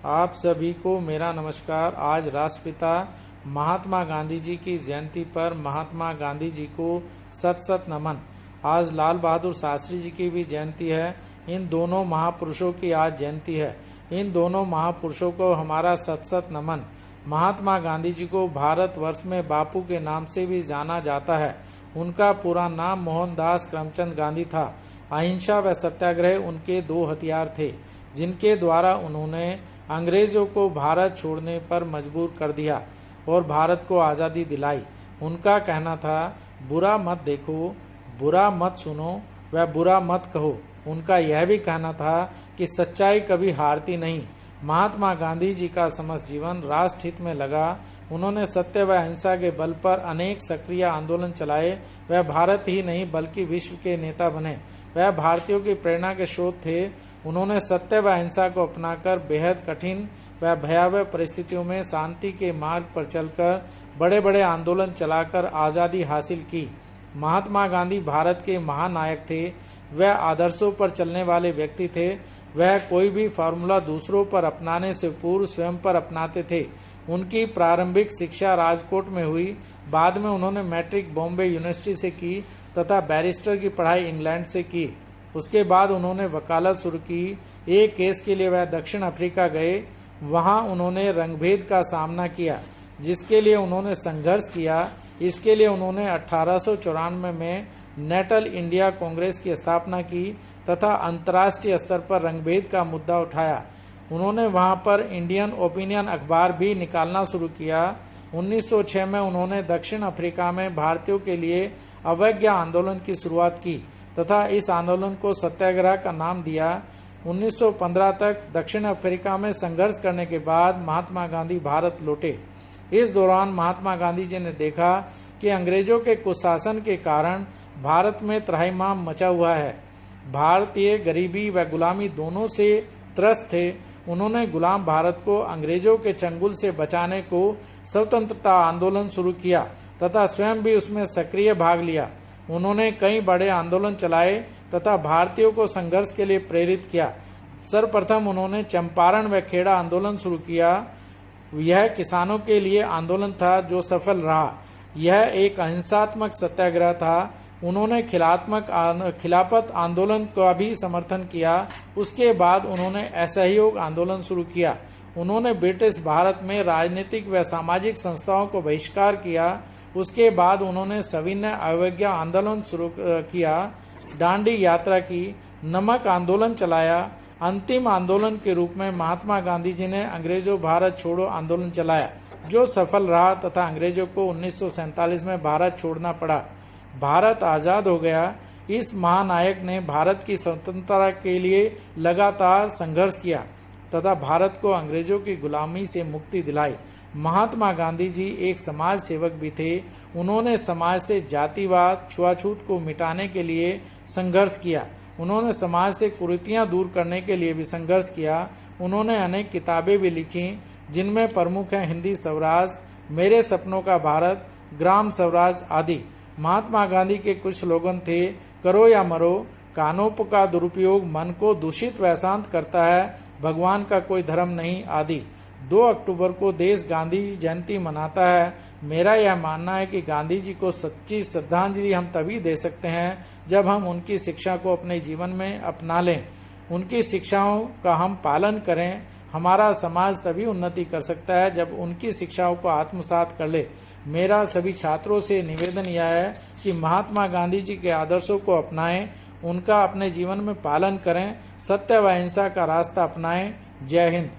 आप सभी को मेरा नमस्कार। आज राष्ट्रपिता महात्मा गांधी जी की जयंती पर महात्मा गांधी जी को सत सत नमन। आज लाल बहादुर शास्त्री जी की भी जयंती है। इन दोनों महापुरुषों की आज जयंती है। इन दोनों महापुरुषों को हमारा सत सत नमन। महात्मा गांधी जी को भारतवर्ष में बापू के नाम से भी जाना जाता है। उनका पूरा नाम मोहनदास करमचंद गांधी था। अहिंसा व सत्याग्रह उनके दो हथियार थे, जिनके द्वारा उन्होंने अंग्रेजों को भारत छोड़ने पर मजबूर कर दिया और भारत को आज़ादी दिलाई। उनका कहना था, बुरा मत देखो, बुरा मत सुनो व बुरा मत कहो। उनका यह भी कहना था कि सच्चाई कभी हारती नहीं। महात्मा गांधी जी का समस्त जीवन राष्ट्र हित में लगा। उन्होंने सत्य व अहिंसा के बल पर अनेक सक्रिय आंदोलन चलाए। वह भारत ही नहीं बल्कि विश्व के नेता बने। वह भारतीयों की प्रेरणा के स्रोत थे। उन्होंने सत्य व अहिंसा को अपनाकर बेहद कठिन व भयावह परिस्थितियों में शांति के मार्ग पर चलकर बड़े बड़े आंदोलन चलाकर आज़ादी हासिल की। महात्मा गांधी भारत के महानायक थे। वह आदर्शों पर चलने वाले व्यक्ति थे। वह कोई भी फार्मूला दूसरों पर अपनाने से पूर्व स्वयं पर अपनाते थे। उनकी प्रारंभिक शिक्षा राजकोट में हुई। बाद में उन्होंने मैट्रिक बॉम्बे यूनिवर्सिटी से की तथा बैरिस्टर की पढ़ाई इंग्लैंड से की। उसके बाद उन्होंने वकालत शुरू की। एक केस के लिए वह दक्षिण अफ्रीका गए। वहां उन्होंने रंगभेद का सामना किया, जिसके लिए उन्होंने संघर्ष किया। इसके लिए उन्होंने 1894 में नेटल इंडिया कांग्रेस की स्थापना की तथा अंतर्राष्ट्रीय स्तर पर रंगभेद का मुद्दा उठाया। उन्होंने वहां पर इंडियन ओपिनियन अखबार भी निकालना शुरू किया। 1906 में उन्होंने दक्षिण अफ्रीका में भारतीयों के लिए अवज्ञा आंदोलन की शुरुआत की तथा इस आंदोलन को सत्याग्रह का नाम दिया। 1915 तक दक्षिण अफ्रीका में संघर्ष करने के बाद महात्मा गांधी भारत लौटे। इस दौरान महात्मा गांधी जी ने देखा कि अंग्रेजों के कुशासन के कारण भारत में त्राहिमाम मचा हुआ है। भारतीय गरीबी व गुलामी दोनों से त्रस्त थे। उन्होंने गुलाम भारत को अंग्रेजों के चंगुल से बचाने को स्वतंत्रता आंदोलन शुरू किया तथा स्वयं भी उसमें सक्रिय भाग लिया। उन्होंने कई बड़े आंदोलन चलाए तथा भारतीयों को संघर्ष के लिए प्रेरित किया। सर्वप्रथम उन्होंने चंपारण व खेड़ा आंदोलन शुरू किया। यह किसानों के लिए आंदोलन था जो सफल रहा। यह एक अहिंसात्मक सत्याग्रह था। उन्होंने खिलाफत आंदोलन का भी समर्थन किया। उसके बाद उन्होंने असहयोग आंदोलन शुरू किया। उन्होंने ब्रिटिश भारत में राजनीतिक व सामाजिक संस्थाओं को बहिष्कार किया। उसके बाद उन्होंने सविनय अवज्ञा आंदोलन शुरू किया, दांडी यात्रा की, नमक आंदोलन चलाया। अंतिम आंदोलन के रूप में महात्मा गांधी जी ने अंग्रेजों भारत छोड़ो आंदोलन चलाया, जो सफल रहा तथा अंग्रेजों को 1947 में भारत छोड़ना पड़ा। भारत आज़ाद हो गया। इस महानायक ने भारत की स्वतंत्रता के लिए लगातार संघर्ष किया तथा भारत को अंग्रेजों की गुलामी से मुक्ति दिलाई। महात्मा गांधी जी एक समाज सेवक भी थे। उन्होंने समाज से जातिवाद, छुआछूत को मिटाने के लिए संघर्ष किया। उन्होंने समाज से कुरीतियां दूर करने के लिए भी संघर्ष किया। उन्होंने अनेक किताबें भी लिखी, जिनमें प्रमुख हैं हिंदी स्वराज, मेरे सपनों का भारत, ग्राम स्वराज आदि। महात्मा गांधी के कुछ स्लोगन थे, करो या मरो, कानून का दुरुपयोग मन को दूषित व अशांत करता है, भगवान का कोई धर्म नहीं आदि। 2 अक्टूबर को देश गांधी जयंती मनाता है। मेरा यह मानना है कि गांधी जी को सच्ची श्रद्धांजलि हम तभी दे सकते हैं जब हम उनकी शिक्षा को अपने जीवन में अपना लें, उनकी शिक्षाओं का हम पालन करें। हमारा समाज तभी उन्नति कर सकता है जब उनकी शिक्षाओं को आत्मसात कर ले। मेरा सभी छात्रों से निवेदन यह है कि महात्मा गांधी जी के आदर्शों को अपनाएं, उनका अपने जीवन में पालन करें, सत्य व अहिंसा का रास्ता अपनाएं। जय हिंद।